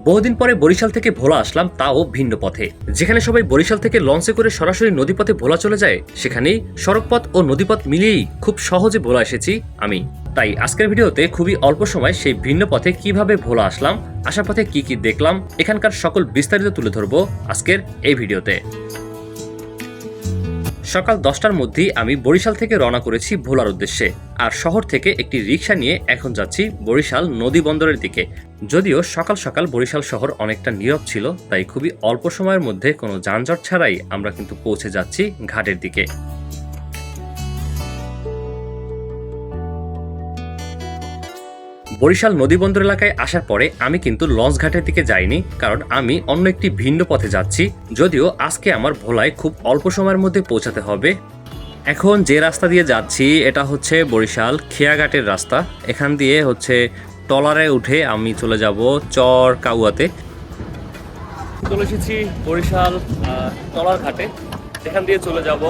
বহুদিন পরে বরিশাল থেকে ভোলা আসলাম, তাও ভিন্ন পথে। যেখানে সবাই বরিশাল থেকে লঞ্চে করে সরাসরি নদীপথে ভোলা চলে যায়, সেখানেই সড়কপথ ও নদীপথ মিলিয়েই খুব সহজে ভোলা এসেছি আমি। তাই আজকের ভিডিওতে খুবই অল্প সময় সেই ভিন্ন পথে কিভাবে ভোলা আসলাম, আসার পথে কি কি দেখলাম, এখানকার সকল বিস্তারিত তুলে ধরবো আজকের এই ভিডিওতে। সকাল 10টার মধ্যেই আমি বরিশাল থেকে রওনা করেছি ভোলার উদ্দেশ্যে, আর শহর থেকে একটি রিক্সা নিয়ে এখন যাচ্ছি বরিশাল নদী বন্দরের দিকে। যদিও সকাল সকাল বরিশাল শহর অনেকটা নীরব ছিল, তাই খুবই অল্প সময়ের মধ্যে কোনো যানজট ছাড়াই আমরা কিন্তু পৌঁছে যাচ্ছি ঘাটের দিকে। বরিশাল নদীবন্দর এলাকায় আসার পরে আমি কিন্তু লঞ্চ ঘাটের দিকে যাইনি, কারণ আমি অন্য একটি ভিন্ন পথে যাচ্ছি। যদিও আজকে আমার ভোলায় খুব অল্প সময়ের মধ্যে পৌঁছাতে হবে। এখন যে রাস্তা দিয়ে যাচ্ছি এটা হচ্ছে বরিশাল খেয়াঘাটের রাস্তা। এখান দিয়ে হচ্ছে ট্রলারে উঠে আমি চলে যাব চর কাউয়াতে। চলে এসেছি বরিশাল ট্রলার ঘাটে, এখান দিয়ে চলে যাব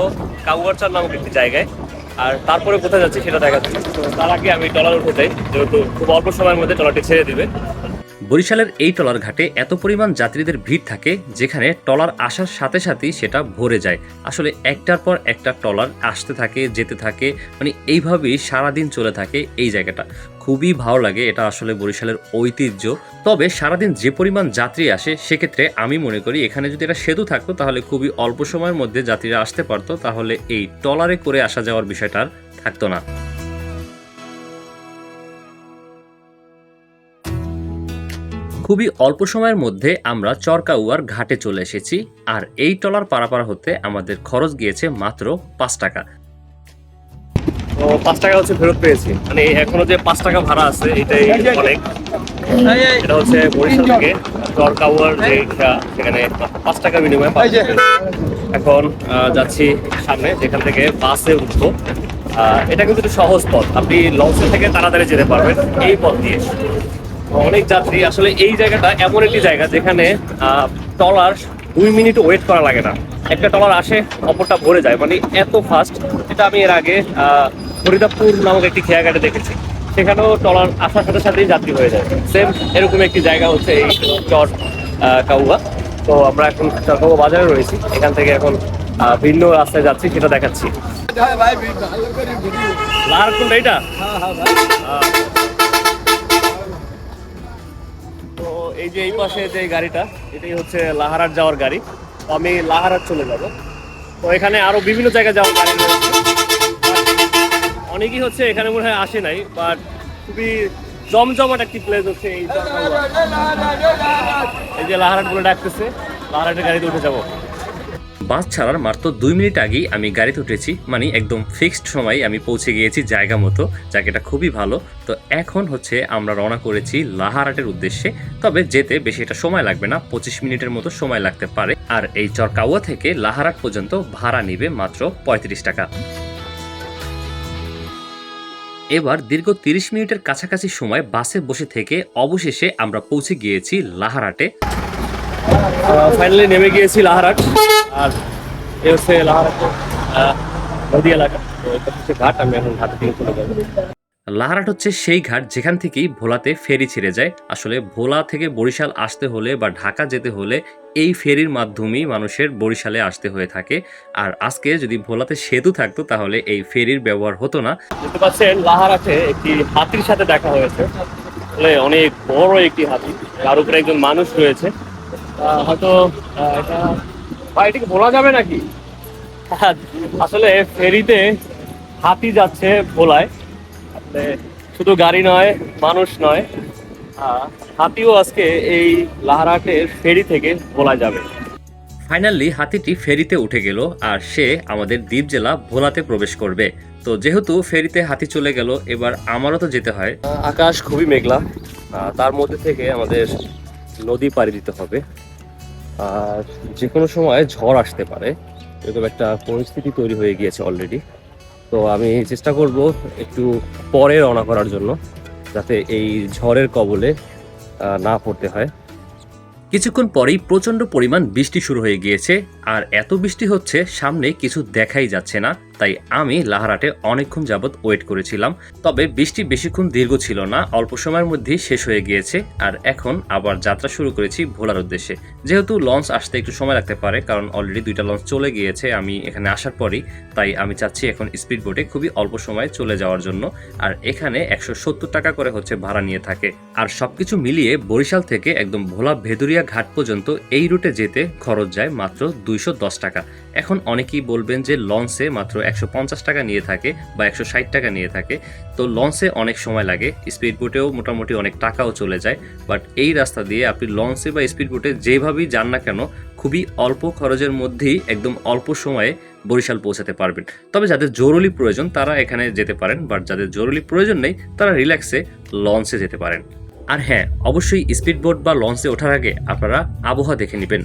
কাউয়ারচার নামক একটি জায়গায়। আর তারপরে কোথায় যাচ্ছি সেটা দেখাচ্ছি। তো তার আগে আমি ট্রলার উঠে যাই, যেহেতু খুব অল্প সময়ের মধ্যে ট্রলারটি ছেড়ে দিবে। বরিশালের এই ট্রলার ঘাটে এত পরিমাণ যাত্রীদের ভিড় থাকে, যেখানে ট্রলার আসার সাথে সাথেই সেটা ভরে যায়। আসলে একটার পর একটা ট্রলার আসতে থাকে, যেতে থাকে, মানে এইভাবেই সারাদিন চলে থাকে এই জায়গাটা। খুবই ভালো লাগে, এটা আসলে বরিশালের ঐতিহ্য। তবে সারাদিন যে পরিমাণ যাত্রী আসে, সেক্ষেত্রে আমি মনে করি এখানে যদি একটা সেতু থাকতো তাহলে খুবই অল্প সময়ের মধ্যে যাত্রীরা আসতে পারতো, তাহলে এই ট্রলারে করে আসা যাওয়ার বিষয়টা আর থাকতো না। খুবই অল্প সময়ের মধ্যে আমরা চরকাউয়ার ঘাটে চলে এসেছি, আর এই ট্রলার পারাপার হতে আমাদের খরচ গিয়েছে মাত্র 5 টাকা। তো 5 টাকা হচ্ছে ফেরত পেয়েছি, মানে এখনো যে 5 টাকা ভাড়া আছে এটাই অনেক। এটা হচ্ছে বরিশাল থেকে চরকাউয়ার যে সেখানে 5 টাকা বিনিময়ে এখন যাচ্ছি সামনে, যেখান থেকে বাসে উঠবো। এটা কিন্তু একটু সহজ পথ, আপনি লঞ্চ থেকে তাড়াতাড়ি যেতে পারবেন এই পথ দিয়ে। অনেক যাত্রী, আসলে এই জায়গাটা এমন একটি জায়গা যেখানে ট্রলার 2 মিনিট ওয়েট করা লাগে না। একটা ট্রলার আসে, অপরটা ভরে যায়, মানে এত ফাস্ট। এটা আমি এর আগে ফরিদাপুর নামক একটি খেয়াঘাটে দেখেছি, সেখানেও ট্রলার আসার সাথে সাথেই যাত্রী হয়ে যায়। সেম এরকম একটি জায়গা হচ্ছে এই চর কাউয়া। তো আমরা এখন চরকাউয়া বাজারে রয়েছি, এখান থেকে এখন ভিন্ন রাস্তায় যাচ্ছি, সেটা দেখাচ্ছি। লাহার কোনটা এটা? তো এই যে এই পাশে যে গাড়িটা, এটাই হচ্ছে লাহারাট যাওয়ার গাড়ি। তো আমি লাহারাট চলে যাব। তো এখানে আরো বিভিন্ন জায়গায় যাওয়ার গাড়ি রয়েছে, অনেকেই হচ্ছে এখানে মনে হয় আসে নাই, বাট খুবই জমজমাট একটি প্লেস হচ্ছে এই যে লাহারাট বলে ডাকতেছে। লাহারাটের গাড়িতে উঠে যাব। বাস ছাড়ার মাত্র 2 মিনিট আগেই আমি গাড়িতে উঠেছি, মানে একদম ফিক্সড সময় আমি পৌঁছে গিয়েছি জায়গা মতো। জায়গাটা খুবই ভালো। তো এখন হচ্ছে আমরা রওনা করেছি লাহারাটের উদ্দেশ্যে। তবে যেতে বেশি একটা সময় লাগবে না, 25 মিনিটের মতো সময় লাগতে পারে। আর এই চরকাউয়া থেকে লাহারাট পর্যন্ত ভাড়া নিবে মাত্র 35 টাকা। এবার দীর্ঘ 30 মিনিটের কাছাকাছি সময় বাসে বসে থেকে অবশেষে আমরা পৌঁছে গিয়েছি লাহারাটে। ফাইনালি নেমে গিয়েছি লাহারাট। আর এ হচ্ছে লাহারাট নদী এলাকা। তো এটা হচ্ছে ঘাট, আমি এখন ঘাটে দিয়ে চলে যাবো। লাহারাট হচ্ছে সেই ঘাট যেখান থেকেই ভোলাতে ফেরি ছেড়ে যায়। আসলে ভোলা থেকে বরিশাল আসতে হলে বা ঢাকা যেতে হলে এই ফেরির মাধ্যমেই মানুষের বরিশালে আসতে হয়ে থাকে। আর আজকে যদি ভোলাতে সেতু থাকতো তাহলে এই ফেরির ব্যবহার হতো না। দেখতে পাচ্ছেন লাহারাটে একটি হাতির সাথে দেখা হয়েছে, অনেক বড় একটি হাতি, তার উপরে একজন মানুষ রয়েছে। হয়তো এটাকে বলা যাবে নাকি, আসলে ফেরিতে হাতি যাচ্ছে ভোলায়। শুধু গাড়ি নয়, মানুষ নয়, হাতিও আজকে এই লাহারাটের ফেরি থেকে ভোলা যাবে। ফাইনালি হাতিটি ফেরিতে উঠে গেল, আর সে আমাদের দ্বীপ জেলা ভোলাতে প্রবেশ করবে। তো যেহেতু ফেরিতে হাতি চলে গেল, এবার আমারও তো যেতে হয়। আকাশ খুবই মেঘলা, তার মধ্যে থেকে আমাদের নদী পাড়ি দিতে হবে। আর যে কোনো সময় ঝড় আসতে পারে, এরকম একটা পরিস্থিতি তৈরি হয়ে গিয়েছে অলরেডি। তো আমি চেষ্টা করব একটু পরে রওনা করার জন্য, যাতে এই ঝড়ের কবলে না পড়তে হয়। কিছুক্ষণ পরেই প্রচণ্ড পরিমাণ বৃষ্টি শুরু হয়ে গিয়েছে, আর এত বৃষ্টি হচ্ছে সামনে কিছু দেখাই যাচ্ছে না, তাই আমি লাহারাটে অনেকক্ষণ যাবৎ ওয়েট করেছিলাম। তবে বৃষ্টি বেশিক্ষণ দীর্ঘ ছিল না, অল্প সময়ের মধ্যেই শেষ হয়ে গিয়েছে। আর এখন আবার যাত্রা শুরু করেছি ভোলার উদ্দেশ্যে। যেহেতু লঞ্চ আসতে একটু সময় লাগতে পারে, কারণ অলরেডি 2টা লঞ্চ চলে গিয়েছে আমি এখানে আসার পরই, তাই আমি চাচ্ছি এখন স্পিড বোটে খুবই অল্প সময়ে চলে যাওয়ার জন্য। আর এখানে 170 টাকা করে হচ্ছে ভাড়া নিয়ে থাকে। আর সবকিছু মিলিয়ে বরিশাল থেকে একদম ভোলা ভেদুরিয়া ঘাট পর্যন্ত এই রুটে যেতে খরচ যায় মাত্র 210 টাকা। এখন অনেকেই বলবেন যে লঞ্চে মাত্র 150 টাকা নিয়ে থাকে বা 160 টাকা নিয়ে থাকে, তো লঞ্চে অনেক সময় লাগে, স্পিড বোটেও মোটামুটি অনেক টাকাও চলে যায়। বাট এই রাস্তা দিয়ে আপনি লঞ্চে বা স্পিড বোটে যেভাবেই যান না কেন খুবই অল্প খরচের মধ্যেই একদম অল্প সময়ে বরিশাল পৌঁছাতে পারবেন। তবে যাদের জরুরি প্রয়োজন তারা এখানে যেতে পারেন, বাট যাদের জরুরি প্রয়োজন নেই তারা রিল্যাক্সে লঞ্চে যেতে পারেন। আর হ্যাঁ, অবশ্যই স্পিড বোট বা লঞ্চে ওঠার আগে আপনারা আবহাওয়া দেখে নেবেন।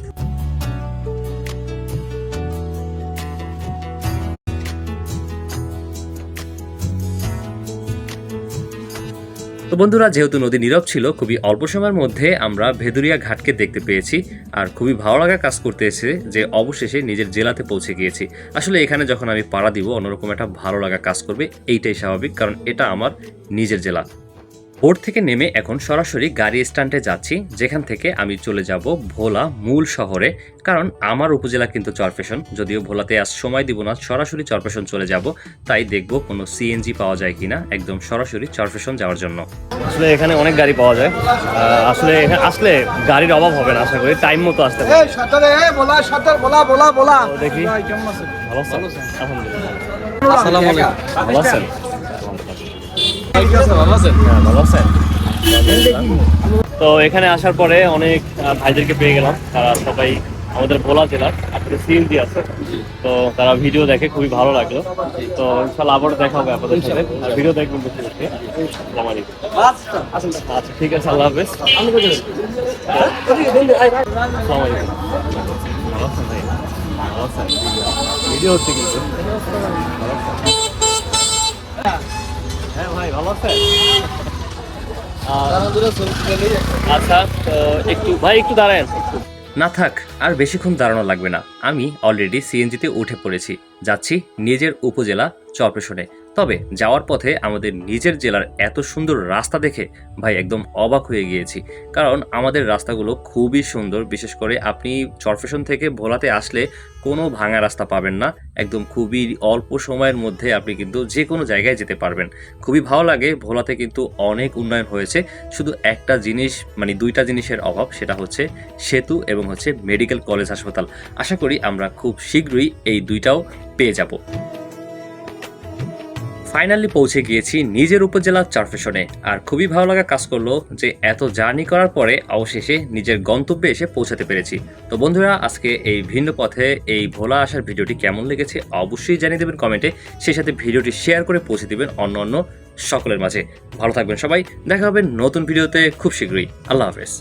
তো বন্ধুরা, যেহেতু নদী নীরব ছিল, খুবই অল্প সময়ের মধ্যে আমরা ভেদুরিয়া ঘাটকে দেখতে পেয়েছি। আর খুবই ভালো লাগা কাজ করতে এসে যে অবশেষে নিজের জেলাতে পৌঁছে গিয়েছি। আসলে এখানে যখন আমি পাড়া দিব অন্যরকম একটা ভালো লাগা কাজ করবে, এইটাই স্বাভাবিক, কারণ এটা আমার নিজের জেলা। বোট থেকে নেমে এখন সরাসরি গাড়ি স্ট্যান্ডে যাচ্ছি, যেখান থেকে আমি চলে যাব ভোলা মূল শহরে। কারণ আমার উপজেলা কিন্তু চরফ্যাশন, যদিও ভোলাতে আজ সময় দিব না, সরাসরি চরফ্যাশন চলে যাব। তাই দেখব কোনো সিএনজি পাওয়া যায় কিনা একদম সরাসরি চরফ্যাশন যাওয়ার জন্য। আসলে এখানে অনেক গাড়ি পাওয়া যায়, আসলে এখানে আসলে গাড়ির অভাব হবে না, আশা করি টাইম মতো আসতে পারবে। দেখি ভালো আছেন? আলহামদুলিল্লাহ। আসসালামু আলাইকুম। ভালো আছেন? ভালো আছেন? তো এখানে আসার পরে অনেক ভাইদেরকে পেয়ে গেলাম, তারা সবাই আমাদের ভোলা জেলার, আসলে সিএনজি আছে, তো তারা ভিডিও দেখে, খুবই ভালো লাগলো। তো ইনশাআল্লাহ আবারও দেখা হবে আপনাদের সাথে, আর ভিডিও দেখবেন বেশি বেশি। আসসালামু আলাইকুম। আচ্ছা ঠিক আছে, আল্লাহ হাফেজ। আসসালামু আলাইকুম। ভালো আছেন ভাই? ভালো আছেন? ভিডিও হচ্ছে কিন্তু। হ্যাঁ ভাই, ভালো আছেন? আচ্ছা, তো একটু দাঁড়ান। না থাক, আর বেশিক্ষণ দাঁড়ানো লাগবে না, আমি অলরেডি সিএনজিতে উঠে পড়েছি, যাচ্ছি নিজের উপজেলা চরফ্যাশনে। তবে যাওয়ার পথে আমাদের নিজের জেলার এত সুন্দর রাস্তা দেখে ভাই একদম অবাক হয়ে গিয়েছি। কারণ আমাদের রাস্তাগুলো খুবই সুন্দর, বিশেষ করে আপনি চরফ্যাশন থেকে ভোলাতে আসলে কোনো ভাঙা রাস্তা পাবেন না, একদম খুবই অল্প সময়ের মধ্যে আপনি কিন্তু যে কোনো জায়গায় যেতে পারবেন। খুবই ভালো লাগে, ভোলাতে কিন্তু অনেক উন্নয়ন হয়েছে। শুধু একটা জিনিস, মানে 2টা জিনিসের অভাব, সেটা হচ্ছে সেতু এবং হচ্ছে মেডিকেল কলেজ হাসপাতাল। আশা করি আমরা খুব শীঘ্রই এই 2টাও পেয়ে যাব। ফাইনালি পৌঁছে গিয়েছি নিজের উপজেলার চরফ্যাশনে। আর খুবই ভালো লাগা কাজ করলো যে এত জার্নি করার পরে অবশেষে নিজের গন্তব্যে এসে পৌঁছাতে পেরেছি। তো বন্ধুরা, আজকে এই ভিন্ন পথে এই ভোলা আসার ভিডিওটি কেমন লেগেছে অবশ্যই জানিয়ে দেবেন কমেন্টে, সেই সাথে ভিডিওটি শেয়ার করে পৌঁছে দিবেন অন্য সকলের মাঝে। ভালো থাকবেন সবাই, দেখা হবে নতুন ভিডিওতে খুব শীঘ্রই। আল্লাহ হাফেজ।